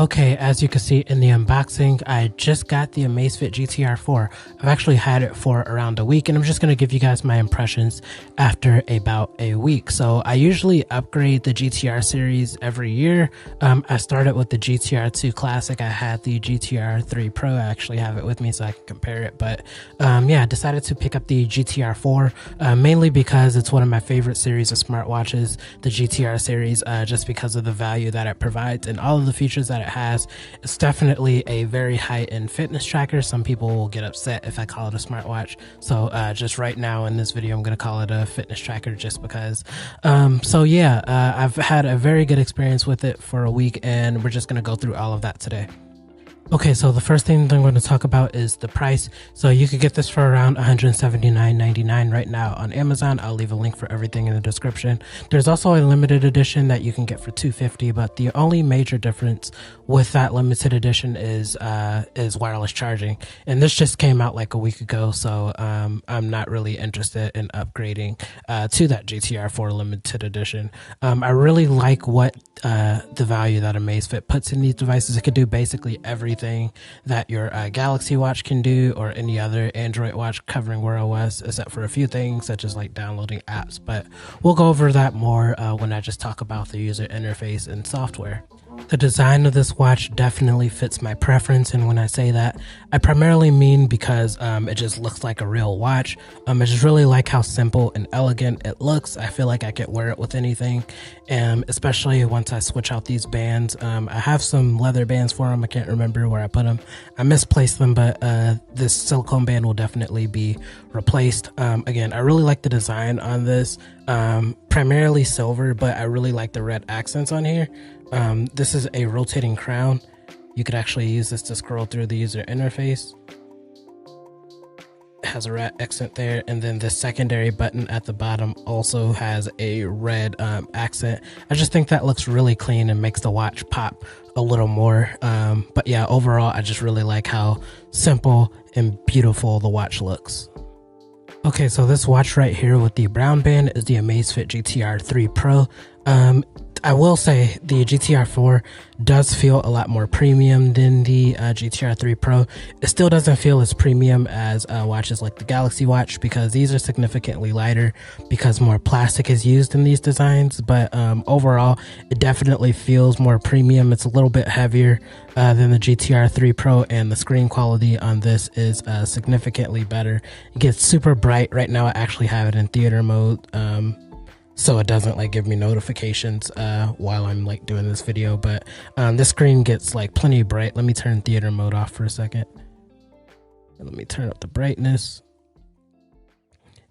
Okay, as you can see in the unboxing, I just got the Amazfit GTR 4. I've actually had it for around a week, and I'm just going to give you guys my impressions after about a week. So I usually upgrade the GTR series every year. I started with the GTR 2 Classic. I had the GTR 3 Pro. I actually have it with me so I can compare it. But yeah, I decided to pick up the GTR 4 mainly because it's one of my favorite series of smartwatches, the GTR series, just because of the value that it provides and all of the features that it has. It's definitely a very high-end fitness tracker. Some people will get upset if I call it a smartwatch, so just right now in this video I'm going to call it a fitness tracker just because. So yeah, I've had a very good experience with it for a week, and we're just going to go through all of that today. Okay, so the first thing that I'm going to talk about is the price. So you could get this for around $179.99 right now on Amazon. I'll leave a link for everything in the description. There's also a limited edition that you can get for $250, but the only major difference with that limited edition is wireless charging. And this just came out like a week ago, so I'm not really interested in upgrading to that GTR 4 limited edition. I really like what the value that Amazfit puts in these devices. It could do basically everything that your Galaxy Watch can do, or any other Android watch covering Wear OS, except for a few things such as like downloading apps. But we'll go over that more when I just talk about the user interface and software. The design of this watch definitely fits my preference, and when I say that, I primarily mean because it just looks like a real watch. I just really like how simple and elegant it looks. I feel like I could wear it with anything, and especially once I switch out these bands. I have some leather bands for them. I can't remember where I put them. I misplaced them, but this silicone band will definitely be replaced. Again, I really like the design on this, primarily silver, but I really like the red accents on here. This is a rotating crown. You could actually use this to scroll through the user interface. It has a red accent there, and then the secondary button at the bottom also has a red accent. I just think that looks really clean and makes the watch pop a little more. But yeah, overall, I just really like how simple and beautiful the watch looks. Okay, so this watch right here with the brown band is the Amazfit GTR 3 Pro. I will say the GTR 4 does feel a lot more premium than the GTR 3 Pro. It still doesn't feel as premium as watches like the Galaxy Watch, because these are significantly lighter because more plastic is used in these designs. But overall, it definitely feels more premium. It's a little bit heavier than the GTR 3 Pro, and the screen quality on this is significantly better. It gets super bright. Right now I actually have it in theater mode, so it doesn't like give me notifications while I'm like doing this video, but this screen gets like plenty bright. Let me turn theater mode off for a second. Let me turn up the brightness.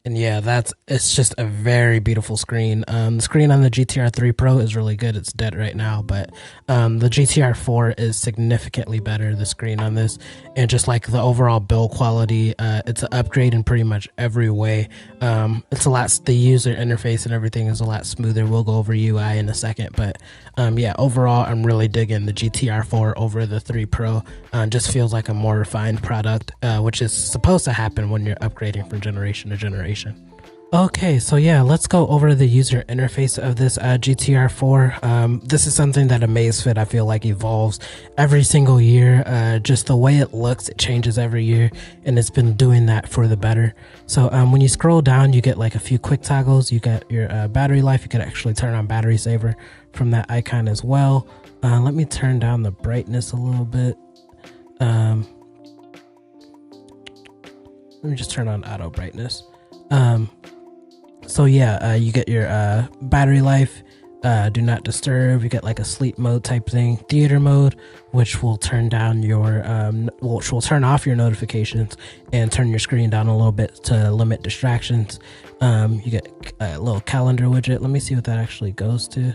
And yeah, it's just a very beautiful screen. The screen on the GTR 3 Pro is really good. It's dead right now, but the GTR 4 is significantly better, the screen on this. And just like the overall build quality, it's an upgrade in pretty much every way. It's a lot, the user interface and everything is a lot smoother. We'll go over UI in a second, but yeah, overall, I'm really digging the GTR 4 over the 3 Pro. Just feels like a more refined product, which is supposed to happen when you're upgrading from generation to generation. Okay, so yeah, let's go over the user interface of this GTR 4. This is something that Amazfit, I feel like, evolves every single year. Just the way it looks, it changes every year, and it's been doing that for the better. So when you scroll down, you get like a few quick toggles. You get your battery life. You can actually turn on battery saver from that icon as well. Let me turn down the brightness a little bit. Let me just turn on auto brightness. So yeah, you get your battery life, do not disturb. You get like a sleep mode type thing, theater mode, which will turn down your which will turn off your notifications and turn your screen down a little bit to limit distractions. You get a little calendar widget. Let me see what that actually goes to.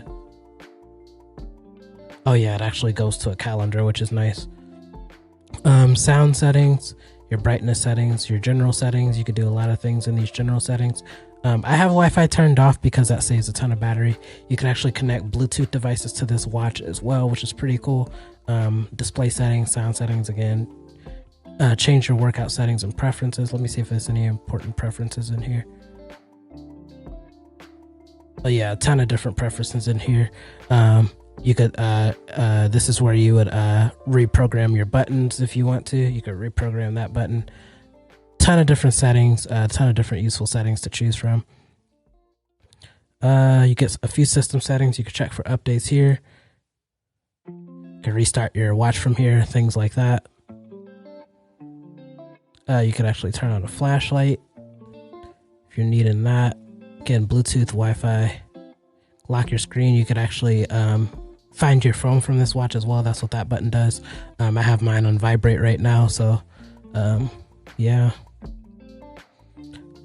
Oh yeah, it actually goes to a calendar, which is nice. Sound settings, your brightness settings, your general settings. You could do a lot of things in these general settings. I have Wi-Fi turned off because that saves a ton of battery. You can actually connect Bluetooth devices to this watch as well, which is pretty cool. Display settings, sound settings again. Change your workout settings and preferences. Let me see if there's any important preferences in here. Oh yeah, a ton of different preferences in here. You could this is where you would reprogram your buttons if you want to. You could reprogram that button. Ton of different settings, a ton of different useful settings to choose from. You get a few system settings. You can check for updates here. You can restart your watch from here, things like that. You could actually turn on a flashlight if you're needing that. Again, Bluetooth, Wi-Fi. Lock your screen. You could actually find your phone from this watch as well. That's what that button does. I have mine on vibrate right now, so yeah.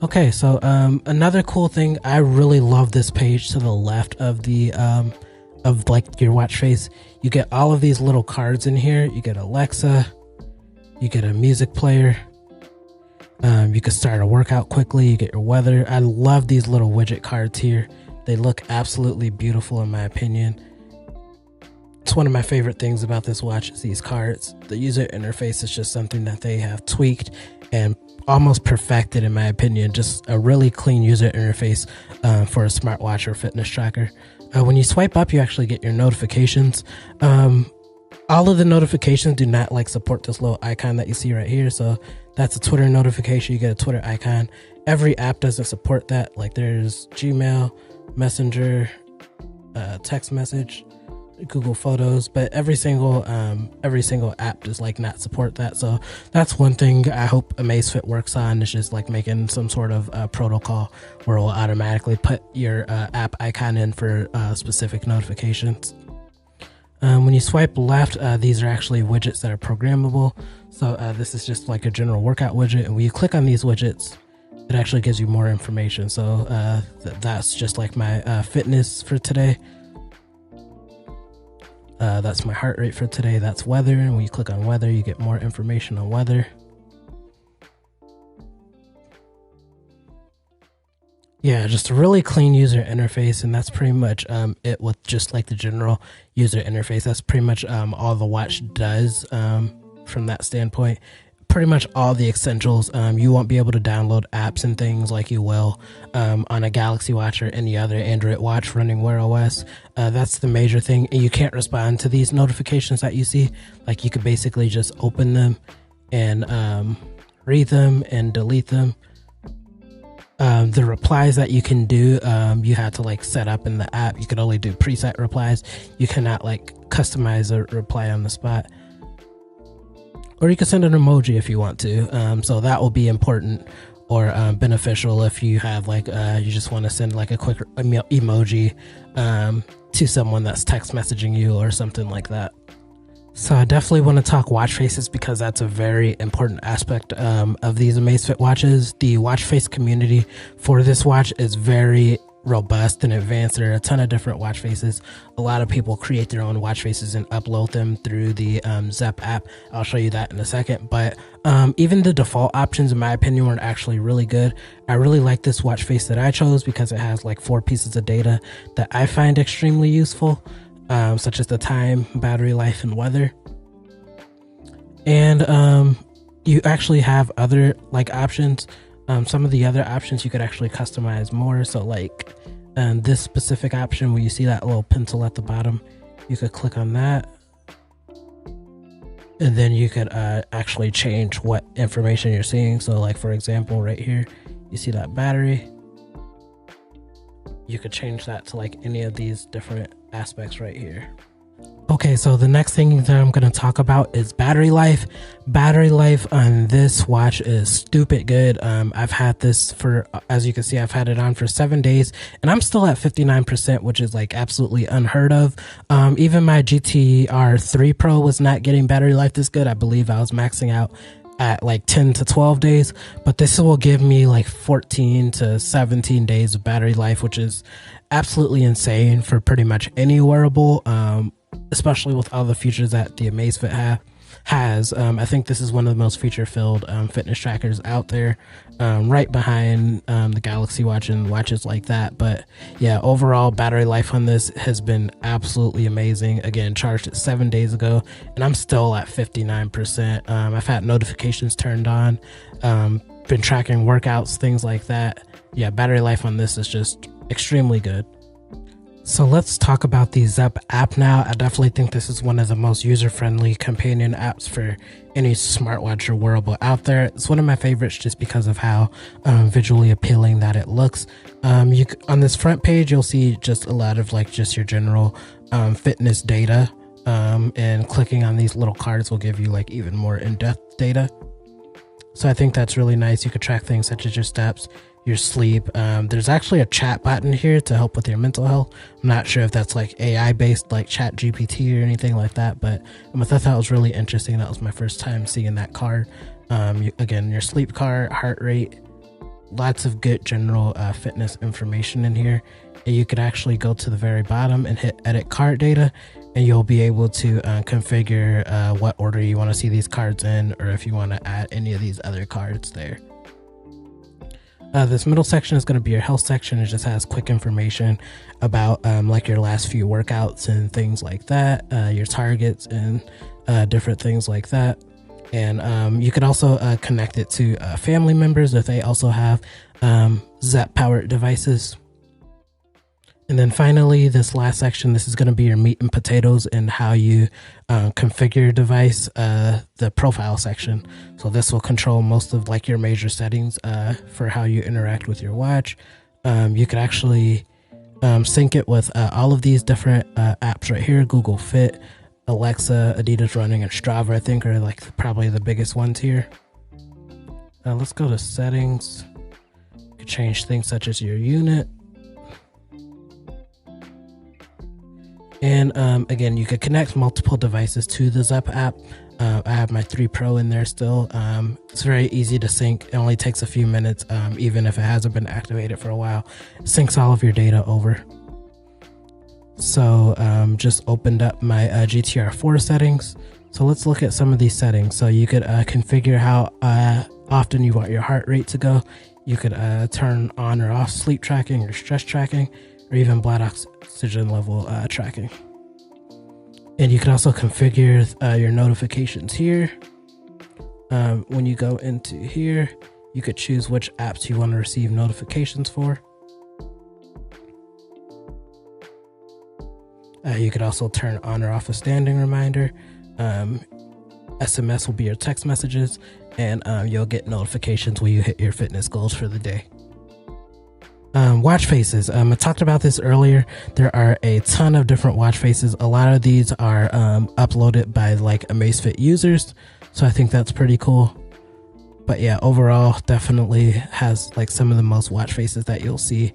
Okay, so another cool thing, I really love this page to the left of the of like your watch face. You get all of these little cards in here. You get Alexa, you get a music player, you can start a workout quickly, you get your weather. I love these little widget cards here. They look absolutely beautiful in my opinion. It's one of my favorite things about this watch is these cards. The user interface is just something that they have tweaked and almost perfected in my opinion. Just a really clean user interface for a smartwatch or fitness tracker. When you swipe up, you actually get your notifications. All of the notifications do not like support this little icon that you see right here. So that's a Twitter notification. You get a Twitter icon. Every app doesn't support that. Like there's Gmail, Messenger, text message, Google Photos, but every single app does like not support that. So that's one thing I hope Amazfit works on, is just like making some sort of protocol where it will automatically put your app icon in for specific notifications. When you swipe left, these are actually widgets that are programmable. So this is just like a general workout widget, and when you click on these widgets, it actually gives you more information. So that's just like my fitness for today. That's my heart rate for today. That's weather, and when you click on weather, you get more information on weather. Yeah, just a really clean user interface, and that's pretty much it with just like the general user interface. That's pretty much all the watch does from that standpoint. Pretty much all the essentials. You won't be able to download apps and things like you will on a Galaxy Watch or any other Android watch running Wear OS. That's the major thing. And you can't respond to these notifications that you see. Like you could basically just open them and read them and delete them. The replies that you can do, you have to like set up in the app. You can only do preset replies. You cannot like customize a reply on the spot. Or you can send an emoji if you want to. So that will be important or beneficial if you have like you just want to send like a quick emoji to someone that's text messaging you or something like that. So I definitely want to talk watch faces because that's a very important aspect of these Amazfit watches. The watch face community for this watch is very robust and advanced. There are a ton of different watch faces. A lot of people create their own watch faces and upload them through the Zepp app. I'll show you that in a second. But even the default options, in my opinion, were actually really good. I really like this watch face that I chose because it has like 4 pieces of data that I find extremely useful, such as the time, battery life, and weather. And you actually have other like options. Some of the other options you could actually customize more. So like this specific option where you see that little pencil at the bottom, you could click on that. And then you could actually change what information you're seeing. So like for example, right here, you see that battery. You could change that to like any of these different aspects right here. Okay, so the next thing that I'm going to talk about is battery life. Battery life on this watch is stupid good. I've had this for, as you can see, I've had it on for 7 days and I'm still at 59%, which is like absolutely unheard of. Even my GTR 3 Pro was not getting battery life this good. I believe I was maxing out at like 10 to 12 days, but this will give me like 14 to 17 days of battery life, which is absolutely insane for pretty much any wearable. Especially with all the features that the Amazfit has. I think this is one of the most feature-filled fitness trackers out there, right behind the Galaxy Watch and watches like that. But yeah, overall battery life on this has been absolutely amazing. Again, charged it 7 days ago and I'm still at 59%. I've had notifications turned on, been tracking workouts, things like that. Yeah, battery life on this is just extremely good. So let's talk about the Zepp app now. I definitely think this is one of the most user-friendly companion apps for any smartwatch or wearable out there. It's one of my favorites just because of how visually appealing that it looks. On this front page, you'll see just a lot of like just your general fitness data, and clicking on these little cards will give you like even more in-depth data. So I think that's really nice. You could track things such as your steps, your sleep. There's actually a chat button here to help with your mental health. I'm not sure if that's like AI based like Chat GPT or anything like that, but I thought that was really interesting. That was my first time seeing that card. Again, your sleep card, heart rate, lots of good general fitness information in here. And you could actually go to the very bottom and hit edit card data, and you'll be able to configure what order you want to see these cards in, or if you want to add any of these other cards there. This middle section is going to be your health section. It just has quick information about like your last few workouts and things like that, your targets and different things like that. And you could also connect it to family members if they also have Zepp powered devices. And then finally, this last section, this is going to be your meat and potatoes and how you configure your device, the profile section. So this will control most of like your major settings for how you interact with your watch. You could actually sync it with all of these different apps right here: Google Fit, Alexa, Adidas Running, and Strava, I think, are like probably the biggest ones here. Let's go to settings. You could change things such as your unit. And again, you could connect multiple devices to the Zepp app. I have my 3 Pro in there still. It's very easy to sync. It only takes a few minutes, even if it hasn't been activated for a while. It syncs all of your data over. So just opened up my GTR 4 settings. So let's look at some of these settings. So you could configure how often you want your heart rate to go. You could turn on or off sleep tracking or stress tracking, or even blood oxygen level tracking. And you can also configure your notifications here. When you go into here, you could choose which apps you want to receive notifications for. You could also turn on or off a standing reminder. SMS will be your text messages, and you'll get notifications when you hit your fitness goals for the day. Watch faces. I talked about this earlier. There are a ton of different watch faces. A lot of these are uploaded by like Amazfit users, so I think that's pretty cool. But yeah, overall, definitely has like some of the most watch faces that you'll see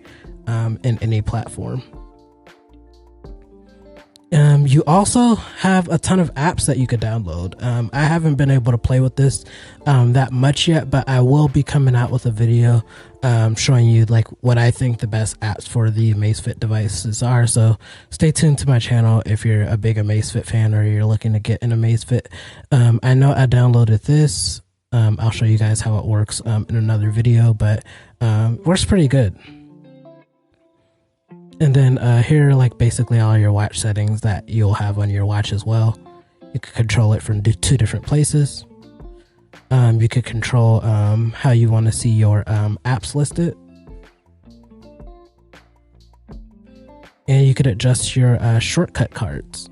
in any platform. You also have a ton of apps that you could download. I haven't been able to play with this that much yet, but I will be coming out with a video showing you like what I think the best apps for the Amazfit devices are. So stay tuned to my channel if you're a big Amazfit fan or you're looking to get an Amazfit. I know I downloaded this. I'll show you guys how it works in another video, but works pretty good. And then here are like basically all your watch settings that you'll have on your watch as well. You can control it from 2 different places. You could control how you want to see your apps listed. And you could adjust your shortcut cards.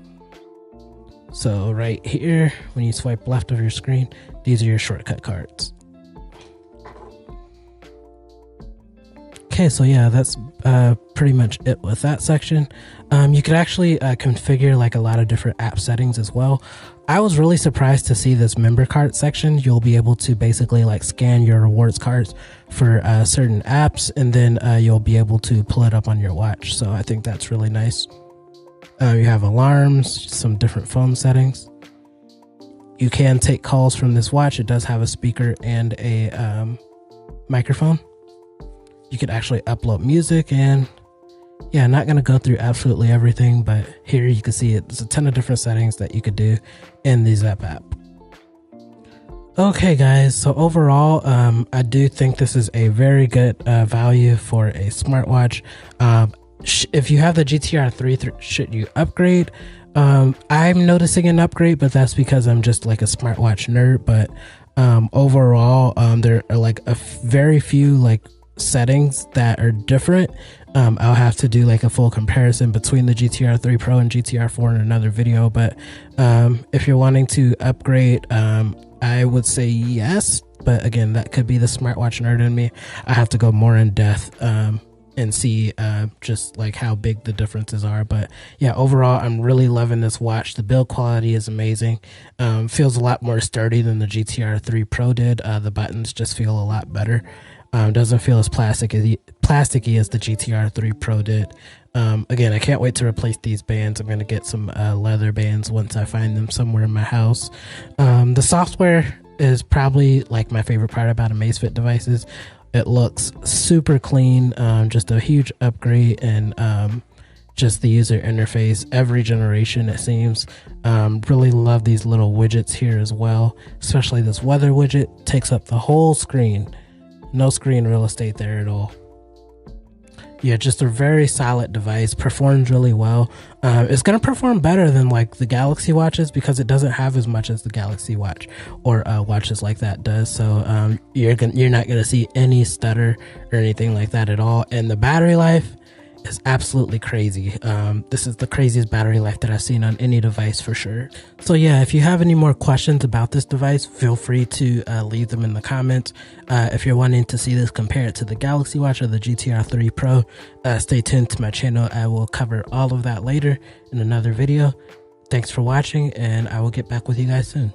So right here, when you swipe left of your screen, these are your shortcut cards. Okay, so yeah, that's pretty much it with that section. You could actually configure like a lot of different app settings as well. I was really surprised to see this member card section. You'll be able to basically like scan your rewards cards for certain apps, and then you'll be able to pull it up on your watch. So I think that's really nice. You have alarms, some different phone settings. You can take calls from this watch. It does have a speaker and a microphone. You could actually upload music, and yeah, not going to go through absolutely everything, but here you can see it. There's a ton of different settings that you could do in the Zepp app. Okay guys, so overall, I do think this is a very good value for a smartwatch. If you have the GTR 3, should you upgrade? I'm noticing an upgrade, but that's because I'm just like a smartwatch nerd. But overall, there are like a very few like settings that are different. I'll have to do like a full comparison between the GTR 3 Pro and GTR 4 in another video, but if you're wanting to upgrade, I would say yes, but again, that could be the smartwatch nerd in me. I have to go more in depth and see just like how big the differences are. But yeah, overall, I'm really loving this watch. The build quality is amazing. Feels a lot more sturdy than the GTR 3 Pro did. The buttons just feel a lot better. Doesn't feel as plasticky as the GTR 3 Pro did. Again, I can't wait to replace these bands. I'm going to get some leather bands once I find them somewhere in my house. The software is probably like my favorite part about Amazfit devices. It looks super clean, just a huge upgrade, and just the user interface, every generation it seems. Really love these little widgets here as well, especially this weather widget takes up the whole screen. No screen real estate there at all. Yeah, just a very solid device, performs really well. It's going to perform better than like the Galaxy watches because it doesn't have as much as the Galaxy watch or watches like that does. So you're not going to see any stutter or anything like that at all. And the battery life is absolutely crazy. This is the craziest battery life that I've seen on any device for sure. So yeah, if you have any more questions about this device, feel free to leave them in the comments. If you're wanting to see this compared to the Galaxy Watch or the GTR 3 Pro, stay tuned to my channel. I will cover all of that later in another video. Thanks for watching, and I will get back with you guys soon.